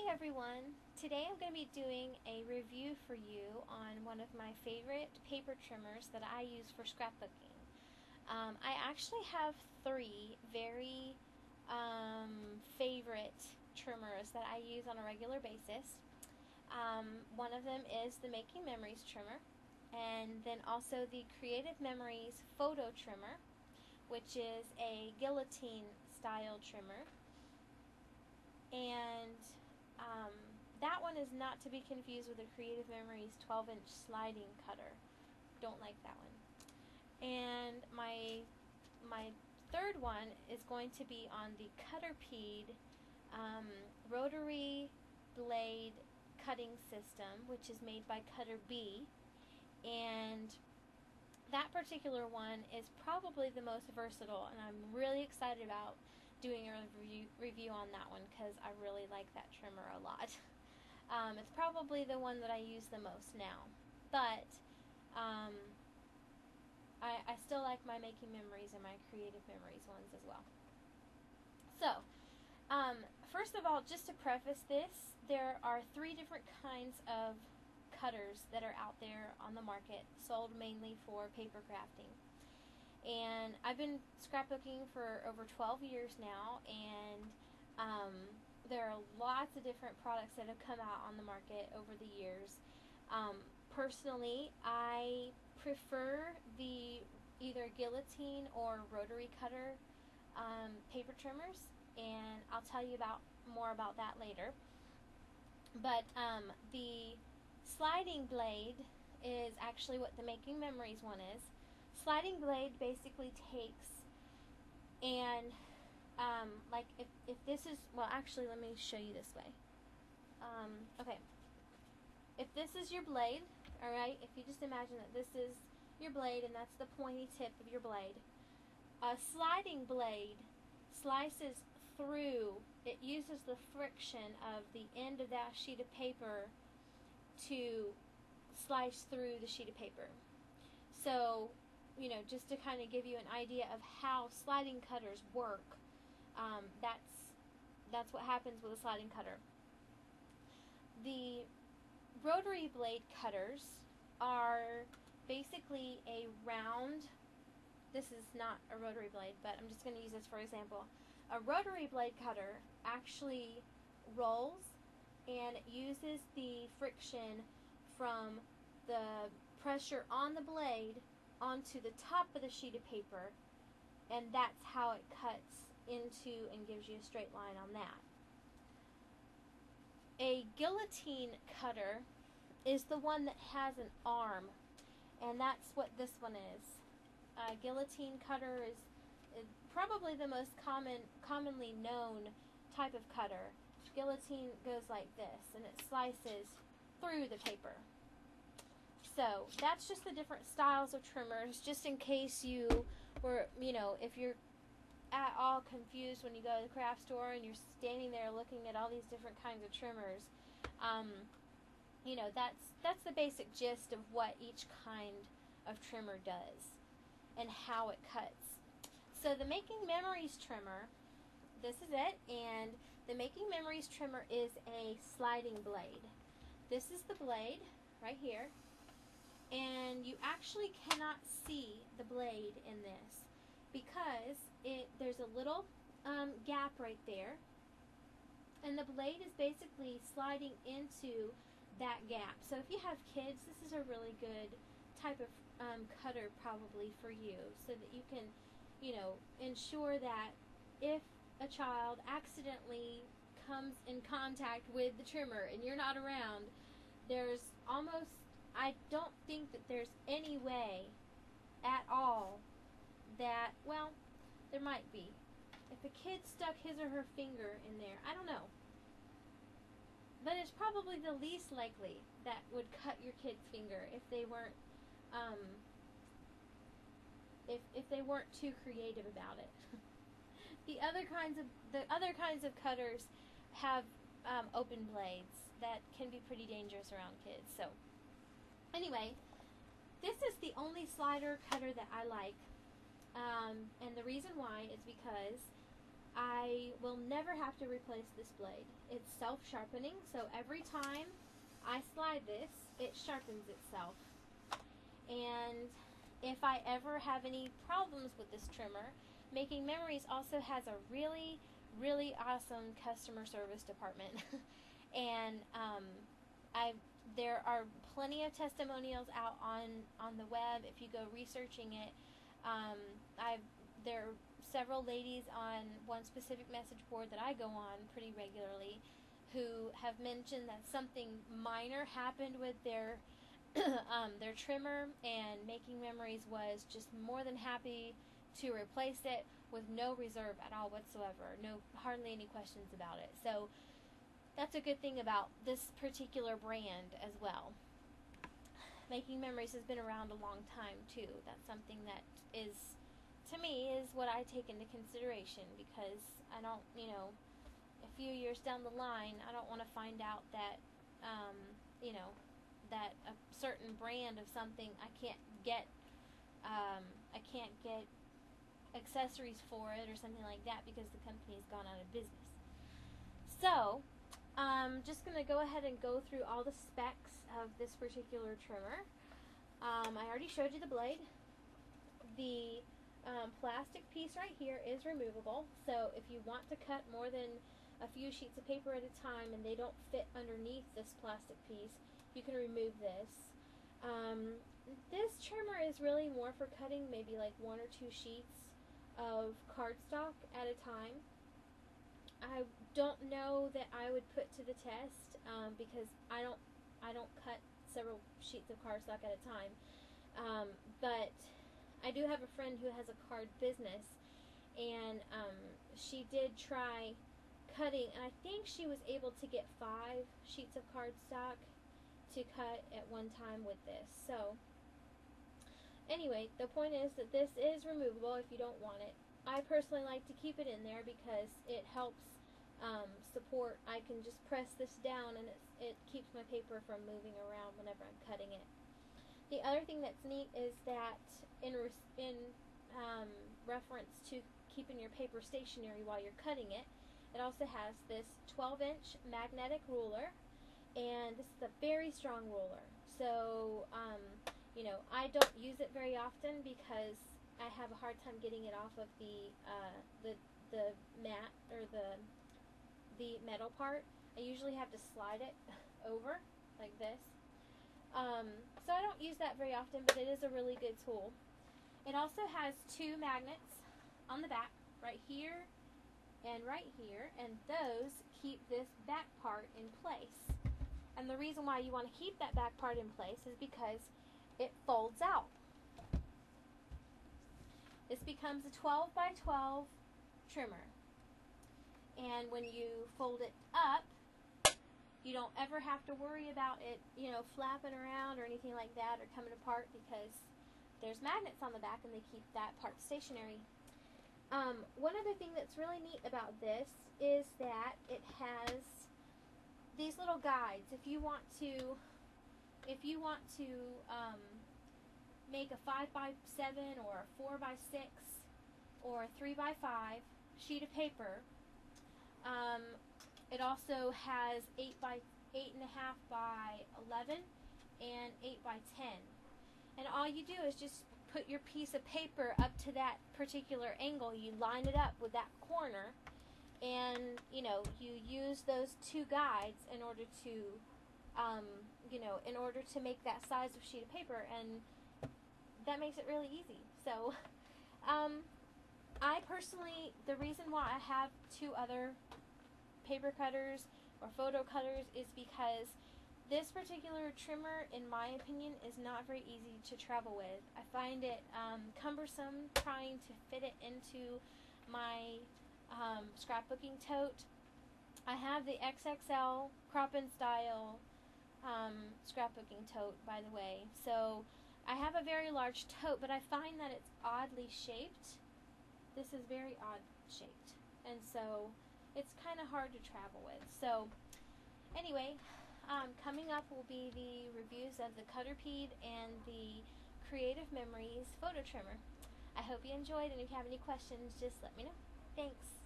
everyone. Today I'm going to be doing a review for you on one of my favorite paper trimmers that I use for scrapbooking. I actually have three very favorite trimmers that I use on a regular basis. One of them is the Making Memories trimmer, and then also the Creative Memories photo trimmer, which is a guillotine style trimmer. And that one is not to be confused with the Creative Memories 12-inch sliding cutter. Don't like that one. And my third one is going to be on the Cutterpede rotary blade cutting system, which is made by Cutter B. And that particular one is probably the most versatile, and I'm really excited about doing a review on that one because I really like that trimmer a lot. It's probably the one that I use the most now, but I still like my Making Memories and my Creative Memories ones as well. So, first of all, just to preface this, there are three different kinds of cutters that are out there on the market, sold mainly for paper crafting. And I've been scrapbooking for over 12 years now, and there are lots of different products that have come out on the market over the years. Personally, I prefer the either guillotine or rotary cutter paper trimmers, and I'll tell you more about that later. But the sliding blade is actually what the Making Memories one is. Sliding blade basically takes and like if this is, well, actually let me show you this way. Okay, if this is your blade, alright, if you just imagine that this is your blade and that's the pointy tip of your blade, a sliding blade slices through, it uses the friction of the end of that sheet of paper to slice through the sheet of paper. So, you know, just to kind of give you an idea of how sliding cutters work, that's what happens with a sliding cutter. The rotary blade cutters are basically a round, this is not a rotary blade, but I'm just going to use this for example. A rotary blade cutter actually rolls and it uses the friction from the pressure on the blade onto the top of the sheet of paper, and that's how it cuts into and gives you a straight line on that. A guillotine cutter is the one that has an arm, and that's what this one is. A guillotine cutter is probably the most commonly known type of cutter. Guillotine goes like this, and it slices through the paper. So that's just the different styles of trimmers, just in case you were, you know, if you're at all confused when you go to the craft store and you're standing there looking at all these different kinds of trimmers. You know, that's the basic gist of what each kind of trimmer does and how it cuts. So the Making Memories trimmer, this is it, and the Making Memories trimmer is a sliding blade. This is the blade right here, and you actually cannot see the blade in this because there's a little gap right there, and the blade is basically sliding into that gap. So if you have kids, this is a really good type of cutter probably for you, so that you can, you know, ensure that if a child accidentally comes in contact with the trimmer and you're not around, there's almost, I don't think that there's any way at all that, well, there might be. If a kid stuck his or her finger in there, I don't know. But it's probably the least likely that would cut your kid's finger if they weren't if they weren't too creative about it. The other kinds of cutters have open blades that can be pretty dangerous around kids. So anyway, this is the only slider cutter that I like, and the reason why is because I will never have to replace this blade. It's self-sharpening, so every time I slide this, it sharpens itself. And if I ever have any problems with this trimmer, Making Memories also has a really, really awesome customer service department. And there are plenty of testimonials out on the web if you go researching it. There are several ladies on one specific message board that I go on pretty regularly who have mentioned that something minor happened with their their trimmer, and Making Memories was just more than happy to replace it with no reserve at all whatsoever. Hardly any questions about it. So that's a good thing about this particular brand as well. Making Memories has been around a long time too. That's something that is, to me, is what I take into consideration, because I don't, a few years down the line, I don't want to find out that, that a certain brand of something I can't get accessories for it or something like that because the company's gone out of business. So, I'm just going to go ahead and go through all the specs of this particular trimmer. I already showed you the blade. The plastic piece right here is removable, so if you want to cut more than a few sheets of paper at a time and they don't fit underneath this plastic piece, you can remove this. This trimmer is really more for cutting maybe like 1 or 2 sheets of cardstock at a time. I don't know that I would put to the test because I don't cut several sheets of cardstock at a time. But I do have a friend who has a card business, and she did try cutting, and I think she was able to get 5 sheets of cardstock to cut at one time with this. So anyway, the point is that this is removable if you don't want it. I personally like to keep it in there because it helps support. I can just press this down and it keeps my paper from moving around whenever I'm cutting it. The other thing that's neat is that in reference to keeping your paper stationary while you're cutting it, it also has this 12-inch magnetic ruler, and this is a very strong ruler. So, I don't use it very often because I have a hard time getting it off of the mat, or the metal part. I usually have to slide it over like this. So I don't use that very often, but it is a really good tool. It also has 2 magnets on the back, right here and right here, and those keep this back part in place. And the reason why you want to keep that back part in place is because it folds out. This becomes a 12 by 12 trimmer. And when you fold it up, you don't ever have to worry about it, flapping around or anything like that, or coming apart, because there's magnets on the back and they keep that part stationary. One other thing that's really neat about this is that it has these little guides. If you want to make a 5 by 7 or a 4 by 6 or a 3 by 5 sheet of paper, it also has 8.5 by 11 and 8 by 10. And all you do is just put your piece of paper up to that particular angle. You line it up with that corner, and you use those 2 guides in order to make that size of sheet of paper, and that makes it really easy. So I personally, the reason why I have 2 other paper cutters or photo cutters is because this particular trimmer, in my opinion, is not very easy to travel with. I find it cumbersome trying to fit it into my scrapbooking tote. I have the XXL crop and style scrapbooking tote, by the way. So I have a very large tote, but I find that it's oddly shaped. This is very odd shaped, and so it's kind of hard to travel with. So anyway, coming up will be the reviews of the Cutterpede and the Creative Memories photo trimmer. I hope you enjoyed, and if you have any questions, just let me know. Thanks.